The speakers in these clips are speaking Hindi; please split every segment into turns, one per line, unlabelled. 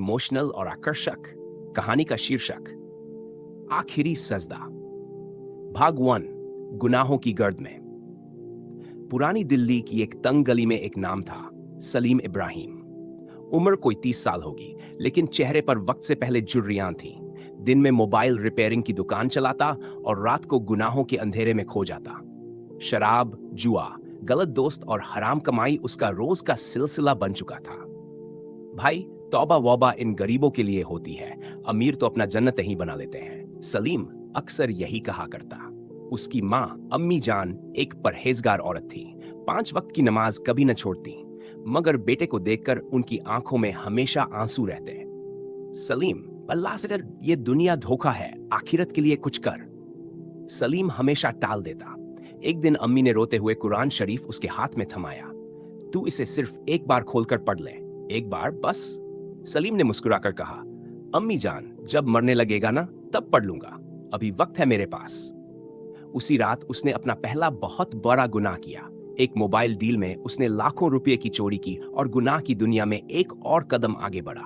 इमोशनल और आकर्षक कहानी का शीर्षक आखिरी सजदा। भाग 1। गुनाहों की गर्द में। पुरानी दिल्ली की एक तंग गली में एक नाम था, सलीम इब्राहिम। उम्र कोई 30 साल होगी, लेकिन चेहरे पर वक्त से पहले झुर्रियां थीं। दिन में मोबाइल रिपेयरिंग की दुकान चलाता और रात को गुनाहों के अंधेरे में खो जाता। शराब, जुआ, गलत दोस्त और हराम कमाई उसका रोज का सिलसिला बन चुका था। भाई, तौबा वौबा इन गरीबों के लिए होती है, अमीर तो अपना जन्नत ही बना लेते हैं, सलीम अक्सर यही कहा करता। उसकी माँ अम्मी जान एक परहेजगार औरत थी, 5 वक्त की नमाज कभी न छोड़ती, मगर बेटे को देखकर उनकी आंखों में हमेशा आंसू रहते। सलीम, अल्लाह से डर, ये दुनिया धोखा है, आखिरत के लिए कुछ कर। सलीम हमेशा टाल देता। एक दिन अम्मी ने रोते हुए कुरान शरीफ उसके हाथ में थमाया। तू इसे सिर्फ एक बार खोलकर पढ़ ले, एक बार बस। सलीम ने मुस्कुराकर कहा, अम्मी जान, जब मरने लगेगा ना तब पढ़ लूंगा, अभी वक्त है मेरे पास। उसी रात उसने अपना पहला बहुत बड़ा गुनाह किया। एक मोबाइल डील में उसने लाखों रुपए की चोरी की और गुनाह की दुनिया में एक और कदम आगे बढ़ा।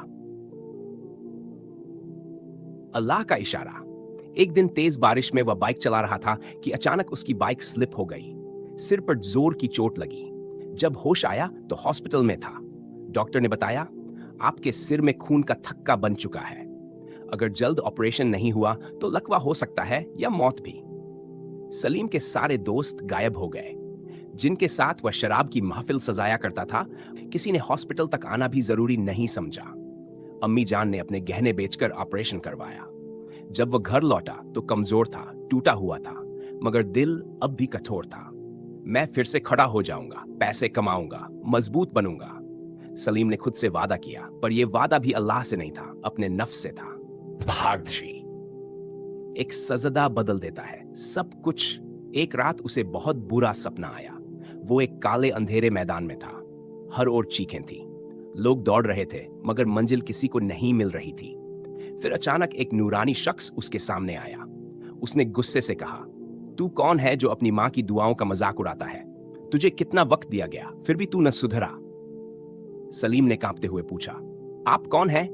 अल्लाह का इशारा। एक दिन तेज बारिश में वह बाइक चला रहा था कि अचानक उसकी बाइक स्लिप हो गई। सिर पर जोर की चोट लगी। जब होश आया तो हॉस्पिटल में था। डॉक्टर ने बताया, आपके सिर में खून का थक्का बन चुका है। अगर जल्द ऑपरेशन नहीं हुआ तो लकवा हो सकता है या मौत भी। सलीम के सारे दोस्त गायब हो गए। जिनके साथ वह शराब की महफिल सजाया करता था, किसी ने हॉस्पिटल तक आना भी जरूरी नहीं समझा। अम्मी जान ने अपने गहने बेचकर ऑपरेशन करवाया। जब वह घर लौटा तो कमजोर था, टूटा हुआ था, मगर दिल अब भी कठोर था। मैं फिर से खड़ा हो जाऊंगा, पैसे कमाऊंगा, मजबूत बनूंगा। सलीम ने खुद से वादा किया, पर यह वादा भी अल्लाह से नहीं था, अपने नफ्स से था। भाग 3। एक सजदा बदल देता है सब कुछ। एक रात उसे बहुत बुरा सपना आया। वो एक काले अंधेरे मैदान में था। हर ओर चीखें थी। लोग दौड़ रहे थे, मगर मंजिल किसी को नहीं मिल रही थी। फिर अचानक एक नूरानी शख्स उसके सामने आया। उसने गुस्से से कहा, तू कौन है जो अपनी मां की दुआओं का मजाक उड़ाता है? तुझे कितना वक्त दिया गया, फिर भी तू न सुधरा। सलीम ने कांपते हुए पूछा, आप कौन हैं?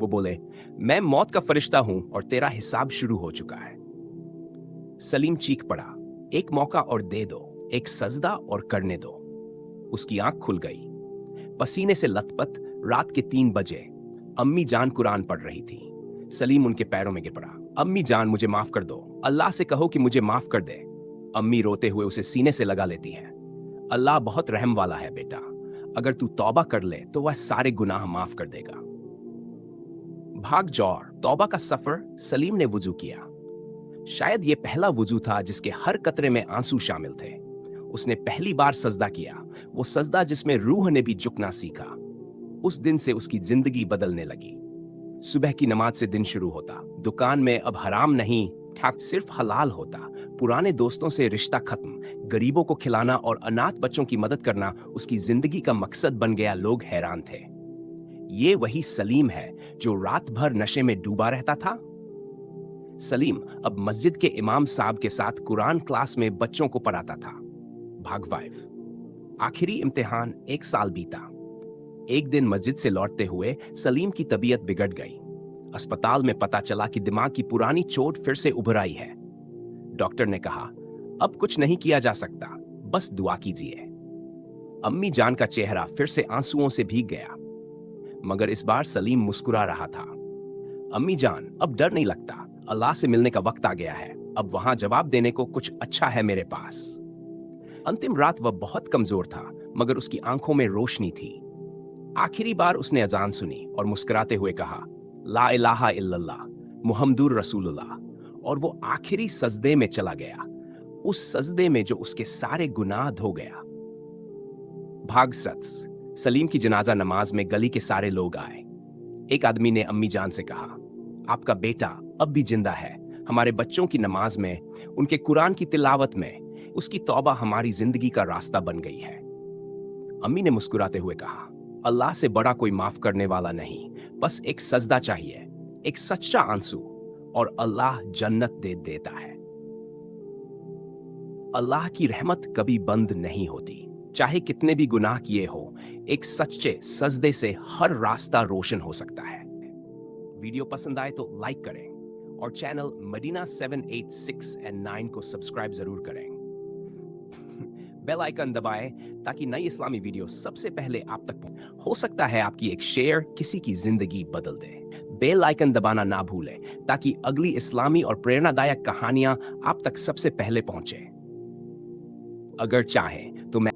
वो बोले, मैं मौत का फरिश्ता हूं और तेरा हिसाब शुरू हो चुका है। सलीम चीख पड़ा, एक मौका और दे दो, एक सजदा और करने दो। उसकी आंख खुल गई। पसीने से लथपथ रात के 3 बजे अम्मी जान कुरान पढ़ रही थी। सलीम उनके पैरों में गिर पड़ा। अम्मी जान, मुझे माफ कर दो, अल्लाह से कहो कि मुझे माफ कर दे। अम्मी रोते हुए उसे सीने से लगा लेती है। अल्लाह बहुत रहम वाला है बेटा, अगर तू तौबा कर ले तो वह सारे गुनाह माफ कर देगा। भाग जौर तौबा का सफर। सलीम ने वुजू किया। शायद यह पहला वुजू था जिसके हर कतरे में आंसू शामिल थे। उसने पहली बार सजदा किया, वो सजदा जिसमें रूह ने भी झुकना सीखा। उस दिन से उसकी जिंदगी बदलने लगी। सुबह की नमाज से दिन शुरू होता। दुकान में अब हराम नहीं, सिर्फ हलाल होता। पुराने दोस्तों से रिश्ता खत्म। गरीबों को खिलाना और अनाथ बच्चों की मदद करना उसकी जिंदगी का मकसद बन गया। लोग हैरान थे, ये वही सलीम है जो रात भर नशे में डूबा रहता था। सलीम अब मस्जिद के इमाम साहब के साथ कुरान क्लास में बच्चों को पढ़ाता था। भाग 5। आखिरी इम्तिहान। 1 साल बीता। एक दिन मस्जिद से लौटते हुए सलीम की तबीयत बिगड़ गई। अस्पताल में पता चला कि दिमाग की पुरानी चोट फिर से उभर आई है। डॉक्टर ने कहा, अब कुछ नहीं किया जा सकता, बस दुआ कीजिए। अम्मी जान का चेहरा फिर से आंसुओं से भीग गया, मगर इस बार सलीम मुस्कुरा रहा था। अम्मी जान, अब डर नहीं लगता, अल्लाह से मिलने का वक्त आ गया है। अब वहां जवाब देने को कुछ अच्छा है मेरे पास। अंतिम रात वह बहुत कमजोर था, मगर उसकी आंखों में रोशनी थी। आखिरी बार उसने अजान सुनी और मुस्कुराते हुए कहा, ला इलाहा इल्लल्लाह मुहम्मदुर रसूलुल्लाह, और वो आखिरी सजदे में चला गया, उस सजदे में जो उसके सारे गुनाह धो गया। भाग 7। सलीम की जनाजा नमाज में गली के सारे लोग आए। एक आदमी ने अम्मी जान से कहा, आपका बेटा अब भी जिंदा है। हमारे बच्चों की नमाज में, उनके कुरान की तिलावत में उसकी तौबा हमारी जिंदगी का रास्ता बन गई है। अम्मी ने मुस्कुराते हुए कहा, अल्लाह से बड़ा कोई माफ करने वाला नहीं, बस एक सजदा चाहिए, एक सच्चा आंसू, और अल्लाह जन्नत दे देता है। अल्लाह की रहमत कभी बंद नहीं होती। चाहे कितने भी गुनाह किए हो, एक सच्चे सजदे से हर रास्ता रोशन हो सकता है। वीडियो पसंद आए तो लाइक करें और चैनल मदीना 786 एंड 9 को सब्सक्राइब जरूर करें। बेल आइकन दबाएं ताकि नई इस्लामी वीडियो सबसे पहले आप तक पहुंचे। हो सकता है आपकी एक शेयर किसी की जिंदगी बदल दे। बेल आइकन दबाना ना भूलें ताकि अगली इस्लामी और प्रेरणादायक कहानियां आप तक सबसे पहले पहुंचे। अगर चाहें तो मैं